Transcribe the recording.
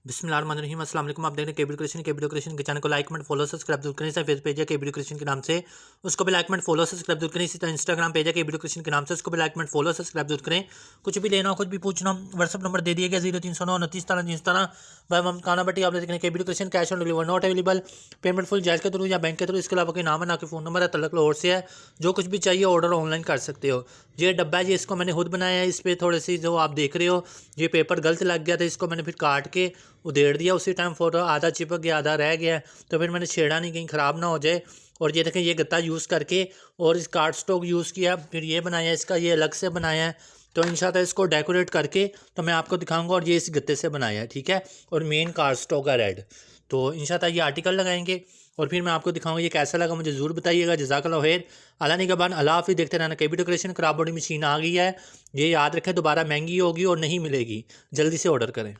बिस्मिल्लाहिर्रहमानिर्रहीम अस्सलाम वालेकुम। आप देख रहे हैं केबी डेकोरेशन के चैनल को लाइक कमेंट फॉलो सब्सक्राइब जरूर करें। फेसबुक पेज है केबी डेकोरेशन के नाम से, उसको भी लाइक कमेंट फॉलो सब्सक्राइब जरूर करें। इसी तरह इंस्टाग्राम पेज है केबी डेकोरेशन के नाम से, उसको भी लाइक कमेंट फॉलो सब्सक्राइब जरूर करें। कुछ भी लेना हो, कुछ भी पूछना, व्हाट्सअप नंबर दे दिया गया 0309 29 13 वह ममकाना बटी। आप देख रहे हैं KB decoration, cash on deliver not available, payment full Jazz के थ्रू या बैंक के थ्रू। इसके अलावा कोई नाम है ना कि फ़ोन नंबर है, तलक लाहौर से है। जो कुछ भी चाहिए ऑर्डर ऑनलाइन कर सकते हो। ये डब्बा है, ये इसको मैंने खुद बनाया है। इस पर थोड़ी सी जो आप देख रहे हो ये पेपर गलत लग गया था, इसको मैंने फिर काट के उधेड़ दिया। उसी टाइम फोटो आधा चिपक गया आधा रह गया, तो फिर मैंने छेड़ा नहीं कहीं ख़राब ना हो जाए। और ये देखें, ये गत्ता यूज़ करके और इस कार्ड स्टॉक यूज़ किया, फिर ये बनाया, इसका ये अलग से बनाया है। तो इंशाल्लाह इसको डेकोरेट करके तो मैं आपको दिखाऊंगा। और ये इस गत्ते से बनाया है, ठीक है। और मेन कार्ड स्टॉक है रेड। तो इंशाल्लाह ये आर्टिकल लगाएंगे और फिर मैं आपको दिखाऊंगा ये कैसा लगा। मुझे ज़रूर बताइएगा। जज़ाकल्लाह खैर। अल्लाह निगहबान। अल्लाह हाफ़िज़। देखते रहना केबी डेकोरेशन। क्रॉप बॉडी मशीन आ गई है, ये याद रखें, दोबारा महंगी होगी और नहीं मिलेगी। जल्दी से ऑर्डर करें।